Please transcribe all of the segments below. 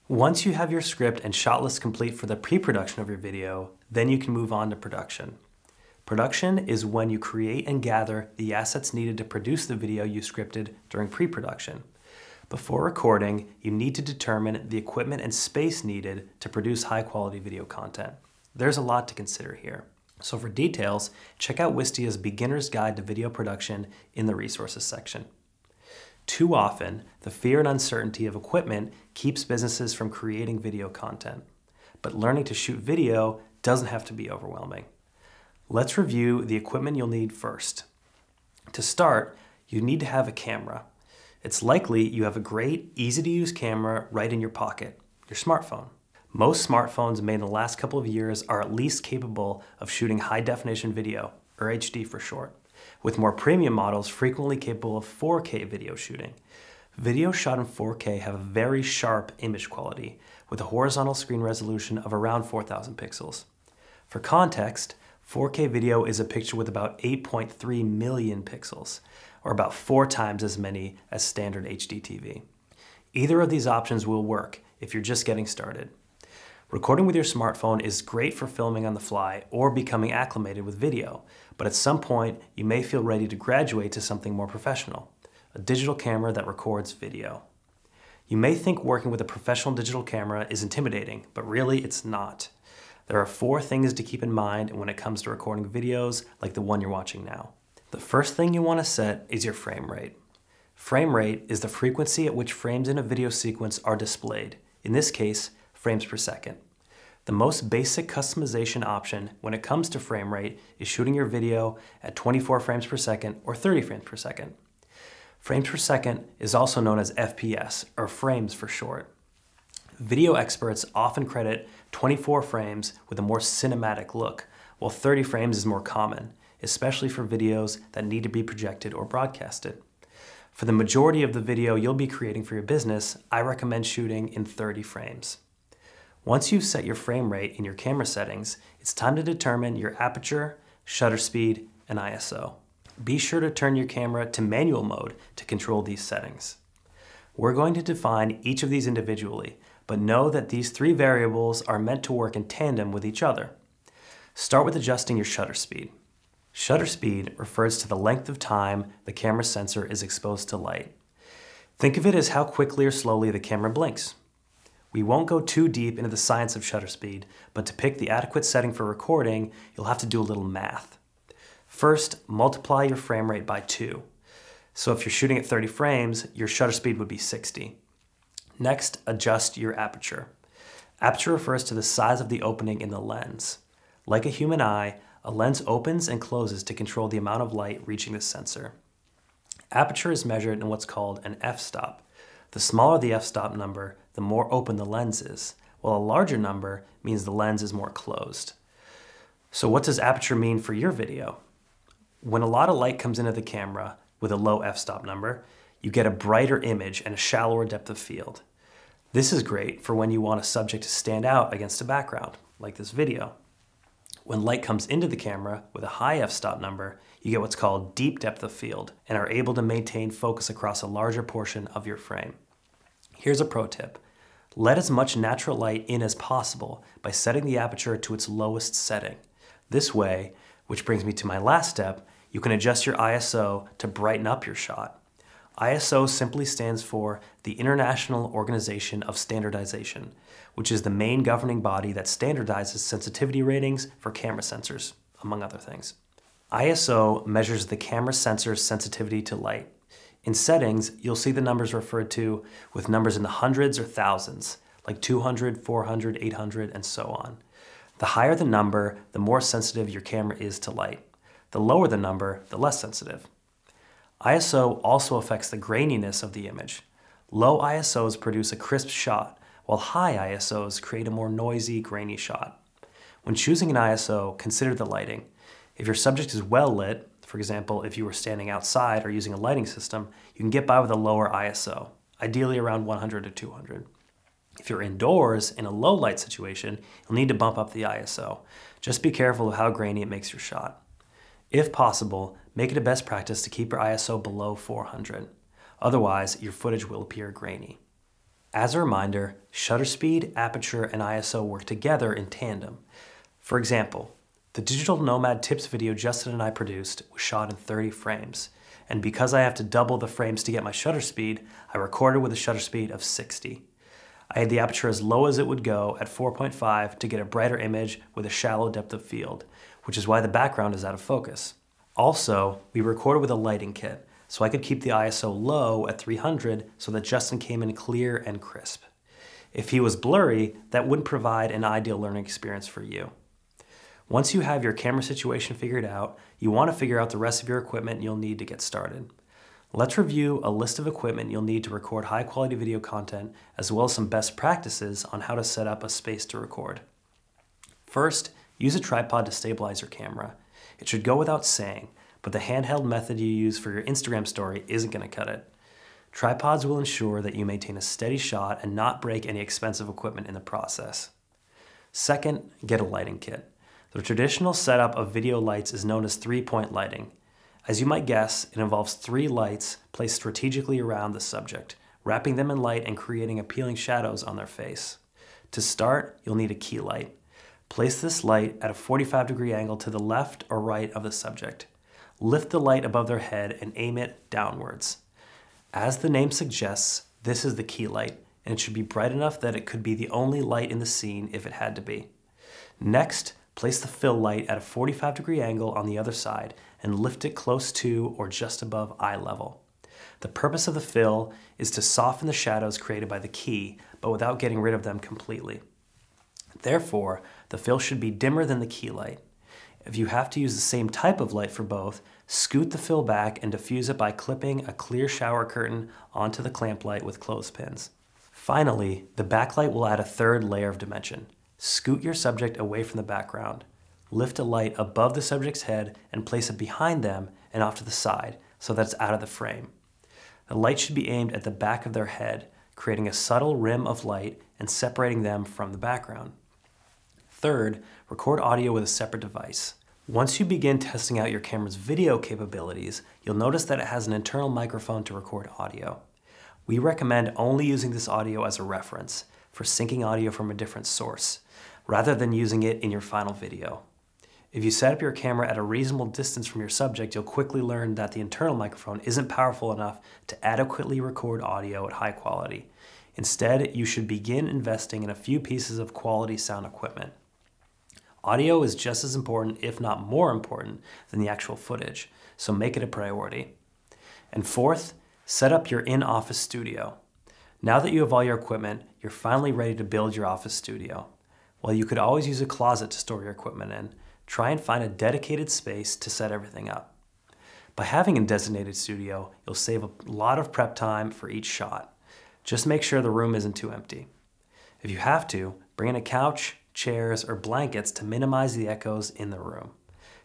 Once you have your script and shot list complete for the pre-production of your video, then you can move on to production. Production is when you create and gather the assets needed to produce the video you scripted during pre-production. Before recording, you need to determine the equipment and space needed to produce high-quality video content. There's a lot to consider here. So for details, check out Wistia's Beginner's Guide to Video Production in the Resources section. Too often, the fear and uncertainty of equipment keeps businesses from creating video content. But learning to shoot video doesn't have to be overwhelming. Let's review the equipment you'll need first. To start, you need to have a camera. It's likely you have a great, easy-to-use camera right in your pocket, your smartphone. Most smartphones made in the last couple of years are at least capable of shooting high-definition video, or HD for short, with more premium models frequently capable of 4K video shooting. Videos shot in 4K have a very sharp image quality, with a horizontal screen resolution of around 4,000 pixels. For context, 4K video is a picture with about 8.3 million pixels, or about 4 times as many as standard HD TV. Either of these options will work if you're just getting started. Recording with your smartphone is great for filming on the fly or becoming acclimated with video, but at some point you may feel ready to graduate to something more professional, a digital camera that records video. You may think working with a professional digital camera is intimidating, but really it's not. There are 4 things to keep in mind when it comes to recording videos like the one you're watching now. The first thing you want to set is your frame rate. Frame rate is the frequency at which frames in a video sequence are displayed, in this case, frames per second. The most basic customization option when it comes to frame rate is shooting your video at 24 frames per second or 30 frames per second. Frames per second is also known as FPS, or frames for short. Video experts often credit 24 frames with a more cinematic look, while 30 frames is more common, especially for videos that need to be projected or broadcasted. For the majority of the video you'll be creating for your business, I recommend shooting in 30 frames. Once you've set your frame rate in your camera settings, it's time to determine your aperture, shutter speed, and ISO. Be sure to turn your camera to manual mode to control these settings. We're going to define each of these individually, but know that these 3 variables are meant to work in tandem with each other. Start with adjusting your shutter speed. Shutter speed refers to the length of time the camera sensor is exposed to light. Think of it as how quickly or slowly the camera blinks. We won't go too deep into the science of shutter speed, but to pick the adequate setting for recording, you'll have to do a little math. First, multiply your frame rate by 2. So if you're shooting at 30 frames, your shutter speed would be 60. Next, adjust your aperture. Aperture refers to the size of the opening in the lens. Like a human eye, a lens opens and closes to control the amount of light reaching the sensor. Aperture is measured in what's called an f-stop. The smaller the f-stop number, the more open the lens is, while a larger number means the lens is more closed. So what does aperture mean for your video? When a lot of light comes into the camera with a low f-stop number, you get a brighter image and a shallower depth of field. This is great for when you want a subject to stand out against a background, like this video. When light comes into the camera with a high f-stop number, you get what's called deep depth of field and are able to maintain focus across a larger portion of your frame. Here's a pro tip. Let as much natural light in as possible by setting the aperture to its lowest setting. This way, which brings me to my last step, you can adjust your ISO to brighten up your shot. ISO simply stands for the International Organization of Standardization, which is the main governing body that standardizes sensitivity ratings for camera sensors, among other things. ISO measures the camera sensor's sensitivity to light. In settings, you'll see the numbers referred to with numbers in the hundreds or thousands, like 200, 400, 800, and so on. The higher the number, the more sensitive your camera is to light. The lower the number, the less sensitive. ISO also affects the graininess of the image. Low ISOs produce a crisp shot, while high ISOs create a more noisy, grainy shot. When choosing an ISO, consider the lighting. If your subject is well lit, for example, if you were standing outside or using a lighting system, you can get by with a lower ISO, ideally around 100 to 200. If you're indoors in a low light situation, you'll need to bump up the ISO. Just be careful of how grainy it makes your shot. If possible, make it a best practice to keep your ISO below 400. Otherwise, your footage will appear grainy. As a reminder, shutter speed, aperture, and ISO work together in tandem. For example, the Digital Nomad tips video Justin and I produced was shot in 30 frames. And because I have to double the frames to get my shutter speed, I recorded with a shutter speed of 60. I had the aperture as low as it would go at 4.5 to get a brighter image with a shallow depth of field, which is why the background is out of focus. Also, we recorded with a lighting kit, so I could keep the ISO low at 300 so that Justin came in clear and crisp. If he was blurry, that wouldn't provide an ideal learning experience for you. Once you have your camera situation figured out, you want to figure out the rest of your equipment you'll need to get started. Let's review a list of equipment you'll need to record high-quality video content, as well as some best practices on how to set up a space to record. First, use a tripod to stabilize your camera. It should go without saying, but the handheld method you use for your Instagram story isn't going to cut it. Tripods will ensure that you maintain a steady shot and not break any expensive equipment in the process. Second, get a lighting kit. The traditional setup of video lights is known as three-point lighting. As you might guess, it involves 3 lights placed strategically around the subject, wrapping them in light and creating appealing shadows on their face. To start, you'll need a key light. Place this light at a 45-degree angle to the left or right of the subject. Lift the light above their head and aim it downwards. As the name suggests, this is the key light, and it should be bright enough that it could be the only light in the scene if it had to be. Next, place the fill light at a 45-degree angle on the other side and lift it close to or just above eye level. The purpose of the fill is to soften the shadows created by the key, but without getting rid of them completely. Therefore, the fill should be dimmer than the key light. If you have to use the same type of light for both, scoot the fill back and diffuse it by clipping a clear shower curtain onto the clamp light with clothespins. Finally, the backlight will add a third layer of dimension. Scoot your subject away from the background. Lift a light above the subject's head and place it behind them and off to the side so that it's out of the frame. The light should be aimed at the back of their head, creating a subtle rim of light and separating them from the background. Third, record audio with a separate device. Once you begin testing out your camera's video capabilities, you'll notice that it has an internal microphone to record audio. We recommend only using this audio as a reference for syncing audio from a different source, rather than using it in your final video. If you set up your camera at a reasonable distance from your subject, you'll quickly learn that the internal microphone isn't powerful enough to adequately record audio at high quality. Instead, you should begin investing in a few pieces of quality sound equipment. Audio is just as important, if not more important, than the actual footage, so make it a priority. And fourth, set up your in-office studio. Now that you have all your equipment, you're finally ready to build your office studio. While you could always use a closet to store your equipment in, try and find a dedicated space to set everything up. By having a designated studio, you'll save a lot of prep time for each shot. Just make sure the room isn't too empty. If you have to, bring in a couch, chairs, or blankets to minimize the echoes in the room.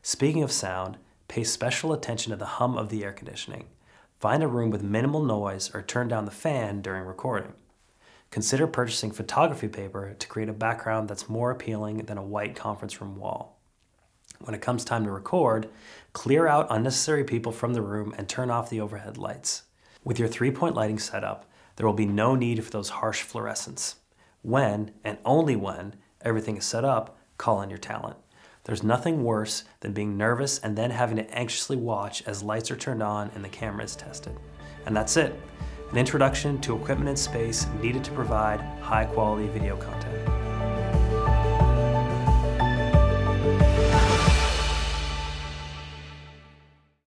Speaking of sound, pay special attention to the hum of the air conditioning. Find a room with minimal noise or turn down the fan during recording. Consider purchasing photography paper to create a background that's more appealing than a white conference room wall. When it comes time to record, clear out unnecessary people from the room and turn off the overhead lights. With your three-point lighting setup, there will be no need for those harsh fluorescents. When, and only when, everything is set up, call in your talent. There's nothing worse than being nervous and then having to anxiously watch as lights are turned on and the camera is tested. And that's it, an introduction to equipment and space needed to provide high-quality video content.